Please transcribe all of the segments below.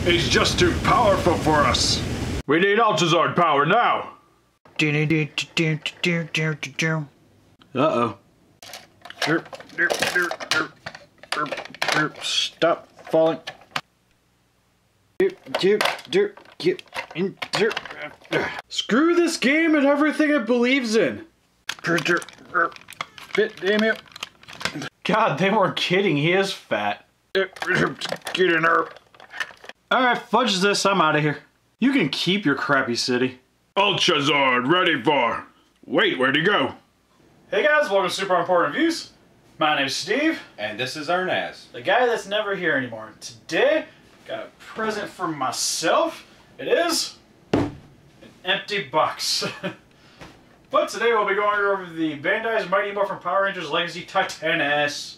He's just too powerful for us. We need Ultrazord power now. Uh-oh. Stop falling. Screw this game and everything it believes in. Damn it. God, they weren't kidding. He is fat. Get in her. Alright, fudge this. I'm out of here. You can keep your crappy city. Ultrazord ready for. Wait, where'd he go? Hey guys, welcome to Super Important Reviews. My name's Steve. And this is Arnes. The guy that's never here anymore. Today, got a present for myself. It is an empty box. But today we'll be going over the Bandai's Mighty Morphin Power Rangers Legacy Titanus.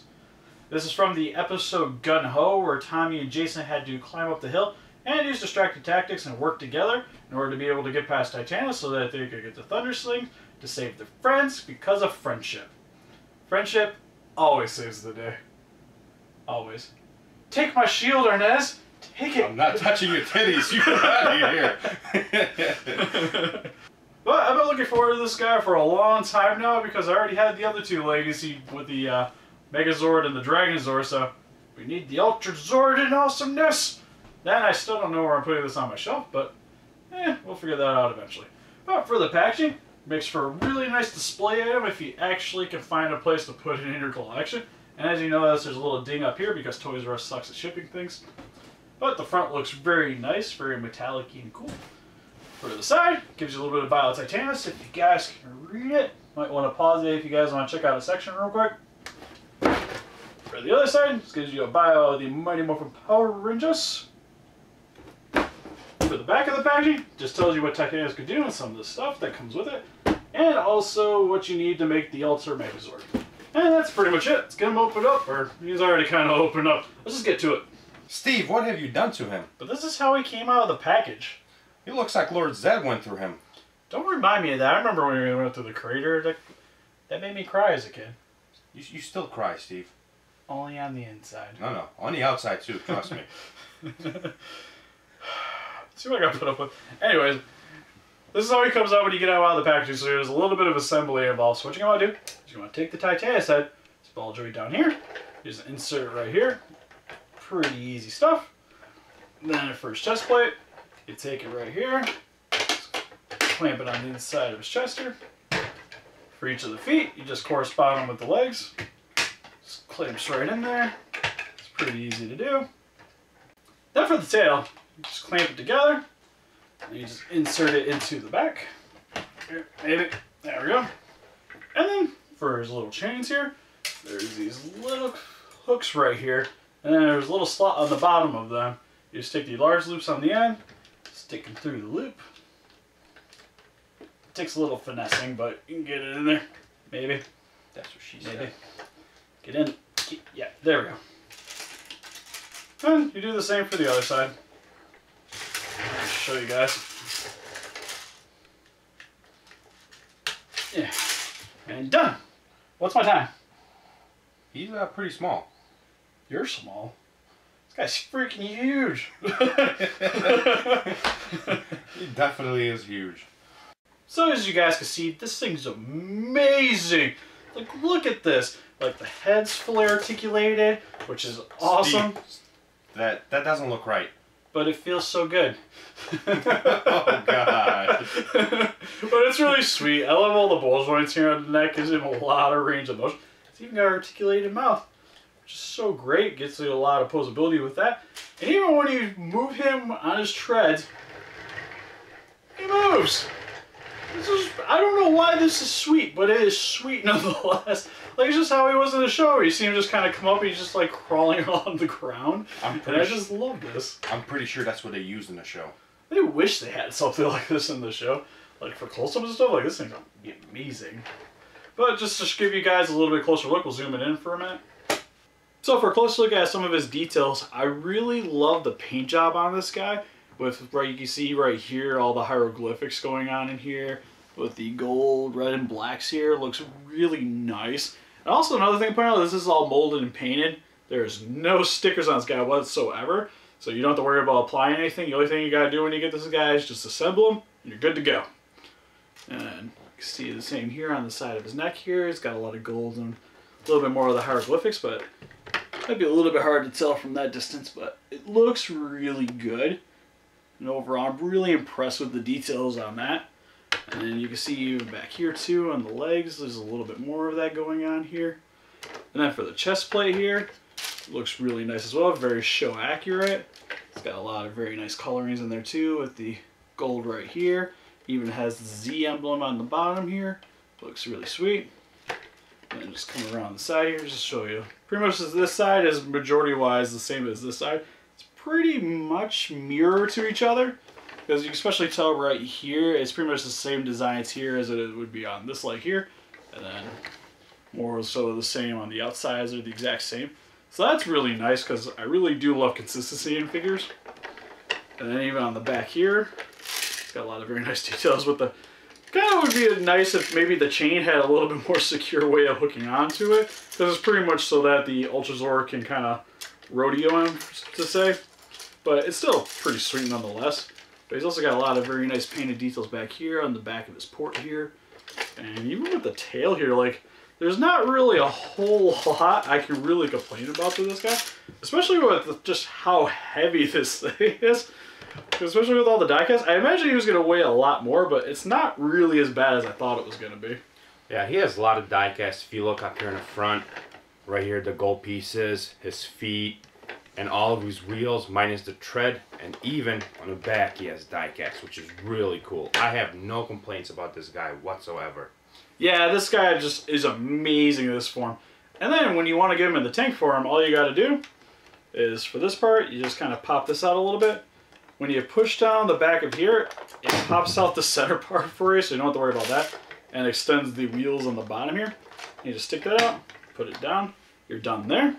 This is from the episode Gun Ho, where Tommy and Jason had to climb up the hill and use distracted tactics and work together in order to be able to get past Titanus so that they could get the Thunder Sling to save their friends because of friendship. Friendship always saves the day. Always. Take my shield, Arnes. Take it. I'm not touching your titties. You get out of here. But I've been looking forward to this guy for a long time now because I already had the other two Legacy with the Megazord and the Dragonzord, so we need the Ultrazord in awesomeness. Then I still don't know where I'm putting this on my shelf, but we'll figure that out eventually. But for the packaging, makes for a really nice display item if you actually can find a place to put it in your collection. And as you notice, there's a little ding up here because Toys R Us sucks at shipping things. But the front looks very nice, very metallic-y and cool. For the side, gives you a little bit of Bio Titanus if you guys can read it. Might want to pause it if you guys want to check out a section real quick. For the other side, this gives you a bio of the Mighty Morphin Power Rangers. For the back of the packaging, just tells you what Titanus could do and some of the stuff that comes with it. And also what you need to make the Ultra Megazord. And that's pretty much it. Let's get him opened up, or he's already kind of opened up. Let's just get to it. Steve, what have you done to him? But this is how he came out of the package. He looks like Lord Zed went through him. Don't remind me of that. I remember when we went through the crater. That made me cry as a kid. You still cry, Steve. Only on the inside. No. On the outside, too. Trust me. See what I got put up with. Anyways, this is how he comes out when you get out of the packaging. So there's a little bit of assembly involved. So what you're going to do is you want to take the Titanus head, this ball joint down here. You just insert it right here. Pretty easy stuff. Then for his chest plate, you take it right here. Clamp it on the inside of his chest here. For each of the feet, you just correspond them with the legs. Just clamps right in there. It's pretty easy to do. Then for the tail, you just clamp it together. And you just insert it into the back. Here, maybe. There we go. And then for his little chains here, there's these little hooks right here. And then there's a little slot on the bottom of them. You just take the large loops on the end, stick them through the loop. It takes a little finessing, but you can get it in there. Maybe. That's what she Maybe. said. Get in. Yeah, there we go. And you do the same for the other side. I'll show you guys. Yeah. And done. What's my time? He's pretty small. You're small. This guy's freaking huge. He definitely is huge. So as you guys can see, this thing's amazing. Like, look at this. Like, the head's fully articulated, which is awesome. Steve, that doesn't look right. But it feels so good. Oh, God. But it's really sweet. I love all the ball joints here on the neck. Gives him a lot of range of motion. It's even got an articulated mouth, which is so great. Gets you a lot of posability with that. And even when you move him on his treads, he moves. I don't know why this is sweet, but it is sweet nonetheless. Like, it's just how he was in the show. You see him just kind of come up and he's just like crawling on the ground. And I just love this. I'm pretty sure that's what they used in the show. I wish they had something like this in the show. Like for close-ups and stuff, like this thing's amazing. But just to give you guys a little bit closer look, we'll zoom it in for a minute. So for a closer look at some of his details, I really love the paint job on this guy. With, right, you can see right here, all the hieroglyphics going on in here. With the gold, red, and blacks here. Looks really nice. And also another thing to point out, this is all molded and painted. There's no stickers on this guy whatsoever. So you don't have to worry about applying anything. The only thing you got to do when you get this guy is just assemble him, and you're good to go. And you can see the same here on the side of his neck here. It's got a lot of gold and a little bit more of the hieroglyphics, but it might be a little bit hard to tell from that distance, but it looks really good. And overall, I'm really impressed with the details on that. And then you can see back here too on the legs, there's a little bit more of that going on here. And then for the chest plate here, it looks really nice as well, very show accurate. It's got a lot of very nice colorings in there too with the gold right here. Even has the Z emblem on the bottom here. Looks really sweet. And then just come around the side here, just show you. Pretty much this side is majority-wise the same as this side. It's pretty much mirror to each other. Because you can especially tell right here, it's pretty much the same designs here as it would be on this leg here. And then more so the same on the outsides, are the exact same. So that's really nice because I really do love consistency in figures. And then even on the back here, it's got a lot of very nice details with the... Kind of would be nice if maybe the chain had a little bit more secure way of hooking onto it. Because it's pretty much so that the Ultrazord can kind of rodeo him, to say. But it's still pretty sweet nonetheless. But he's also got a lot of very nice painted details back here on the back of his port here. And even with the tail here, like, there's not really a whole lot I can really complain about to this guy. Especially with just how heavy this thing is. Especially with all the diecast. I imagine he was going to weigh a lot more, but it's not really as bad as I thought it was going to be. Yeah, he has a lot of diecast. If you look up here in the front, right here, the gold pieces, his feet, and all of his wheels minus the tread, and even on the back he has diecast, which is really cool. I have no complaints about this guy whatsoever. Yeah, this guy just is amazing in this form. And then when you want to get him in the tank form, all you got to do is for this part, you just kind of pop this out a little bit. When you push down the back of here, it pops out the center part for you, so you don't have to worry about that. And extends the wheels on the bottom here. You just stick that out, put it down, you're done there.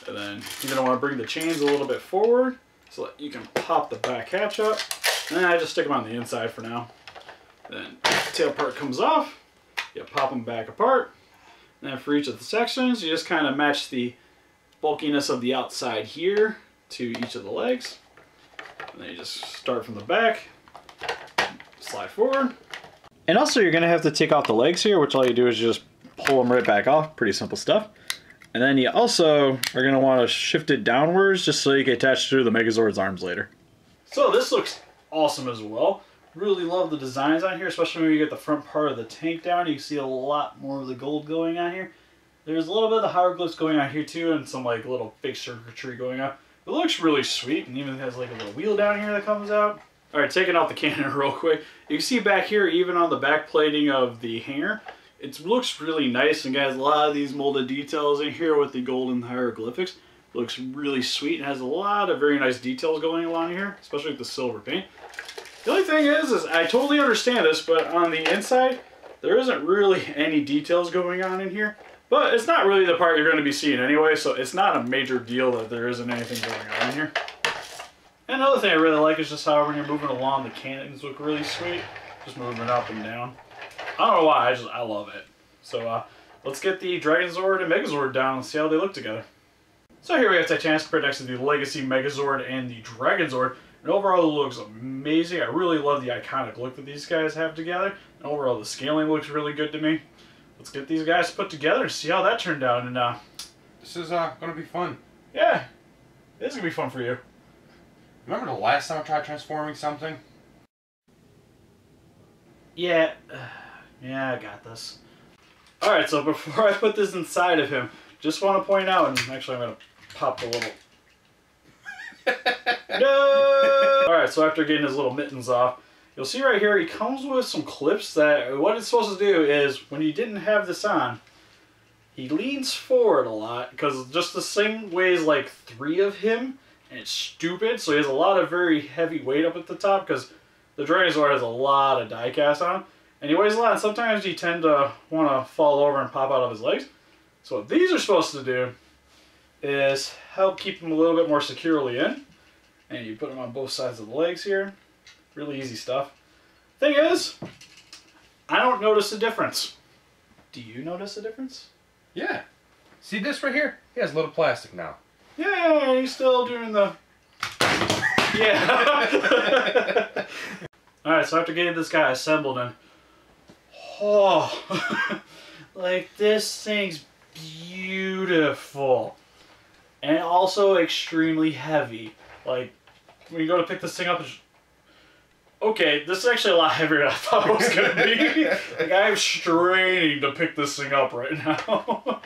And then you're going to want to bring the chains a little bit forward so that you can pop the back hatch up. And I just stick them on the inside for now. Then the tail part comes off, you pop them back apart. And then for each of the sections, you just kind of match the bulkiness of the outside here to each of the legs. And then you just start from the back, slide forward. And also you're going to have to take off the legs here, which all you do is just pull them right back off. Pretty simple stuff. And then you also are going to want to shift it downwards just so you can attach to the Megazord's arms later. So this looks awesome as well. Really love the designs on here, especially when you get the front part of the tank down. You can see a lot more of the gold going on here. There's a little bit of the hieroglyphs going on here too, and some like little fake circuitry going on. It looks really sweet, and even has like a little wheel down here that comes out. Alright, taking out the cannon real quick. You can see back here, even on the back plating of the hanger, it looks really nice and has a lot of these molded details in here with the golden hieroglyphics. Looks really sweet and has a lot of very nice details going along here, especially with the silver paint. The only thing is I totally understand this, but on the inside, there isn't really any details going on in here. But it's not really the part you're going to be seeing anyway, so it's not a major deal that there isn't anything going on in here. And another thing I really like is just how when you're moving along, the cannons look really sweet. Just moving up and down. I don't know why, I love it. So let's get the Dragonzord and Megazord down and see how they look together. So here we have Titanus compared next to the Legacy Megazord and the Dragonzord. And overall it looks amazing. I really love the iconic look that these guys have together. And overall the scaling looks really good to me. Let's get these guys put together and see how that turned out. And This is going to be fun. Yeah, this is going to be fun for you. Remember the last time I tried transforming something? Yeah, I got this. Alright, so before I put this inside of him, just want to point out, and actually I'm going to pop the little... No! Alright, so after getting his little mittens off, you'll see right here he comes with some clips that what it's supposed to do is when he didn't have this on, he leans forward a lot because just this thing weighs like 3 of him and it's stupid, so he has a lot of very heavy weight up at the top because the Dragonzord has a lot of diecast on, and he weighs a lot, and sometimes you tend to want to fall over and pop out of his legs. So what these are supposed to do is help keep him a little bit more securely in, and you put them on both sides of the legs here. Really easy stuff. Thing is, I don't notice a difference. Do you notice a difference? Yeah. See this right here? He has a little plastic now. Yeah, he's still doing the Yeah. Alright, so after getting this guy assembled and... Oh, like this thing's beautiful. And also extremely heavy. Like, when you go to pick this thing up, it's... Okay, this is actually a lot heavier than I thought it was going to be. Like, I'm straining to pick this thing up right now.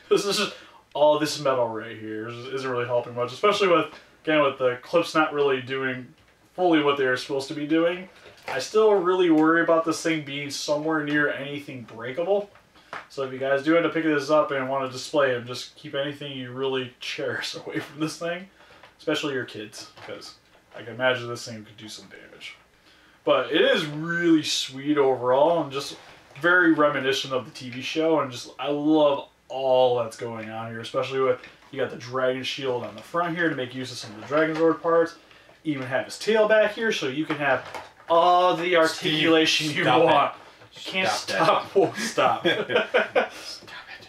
This is just... All this metal right here isn't really helping much. Especially with, again, with the clips not really doing fully what they're supposed to be doing. I still really worry about this thing being somewhere near anything breakable. So if you guys do end up picking this up and want to display them, just keep anything you really cherish away from this thing. Especially your kids, because I can imagine this thing could do some damage. But it is really sweet overall, and just very reminiscent of the TV show, and just, I love all that's going on here, especially with, you got the dragon shield on the front here to make use of some of the Dragonzord parts. Even have his tail back here, so you can have all the articulation you want. You can't stop, won't stop.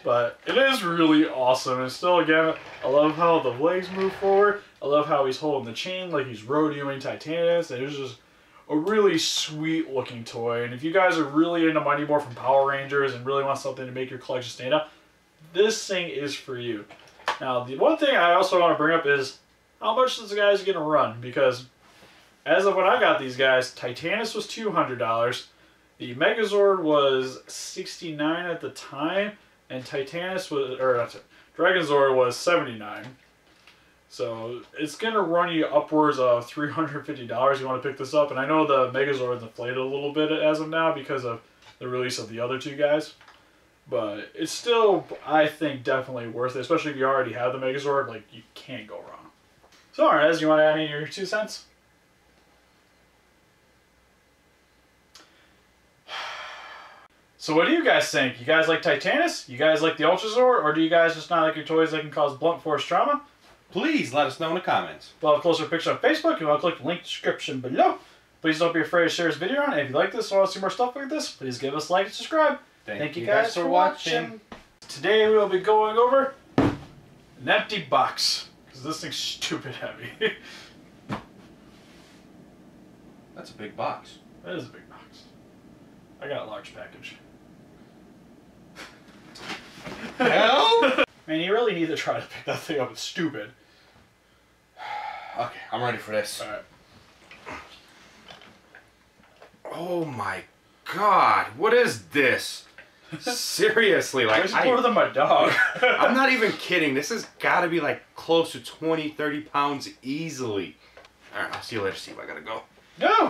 But it is really awesome. And still, again, I love how the legs move forward. I love how he's holding the chain like he's rodeoing Titanus. And it's just a really sweet looking toy. And if you guys are really into Mighty Morphin Power Rangers and really want something to make your collection stand out, this thing is for you. Now, the one thing I also want to bring up is how much this guy's going to run. Because as of when I got these guys, Titanus was $200. The Megazord was $69 at the time. And Titanus was, or Dragonzord was $79. So it's going to run you upwards of $350 you want to pick this up. And I know the Megazord's inflated a little bit as of now because of the release of the other two guys. But it's still, I think, definitely worth it. Especially if you already have the Megazord, like, you can't go wrong. So, Arnes, you want to add any of your 2 cents? So what do you guys think? You guys like Titanus? You guys like the Ultrazord? Or do you guys just not like your toys that can cause blunt force trauma? Please let us know in the comments. We'll have a closer picture on Facebook. You want to click the link in the description below. Please don't be afraid to share this video on. And if you like this or want to see more stuff like this, please give us a like and subscribe. Thank you guys for watching. Today we will be going over an empty box. Because this thing's stupid heavy. That's a big box. That is a big box. I got a large package. Hell? Man, you really need to try to pick that thing up. It's stupid. Okay, I'm ready for this. Alright. Oh my god, what is this? Seriously, like, It's more than my dog. I'm not even kidding. This has got to be like close to 20, 30 pounds easily. Alright, I'll see you later, Steve. I gotta go. No!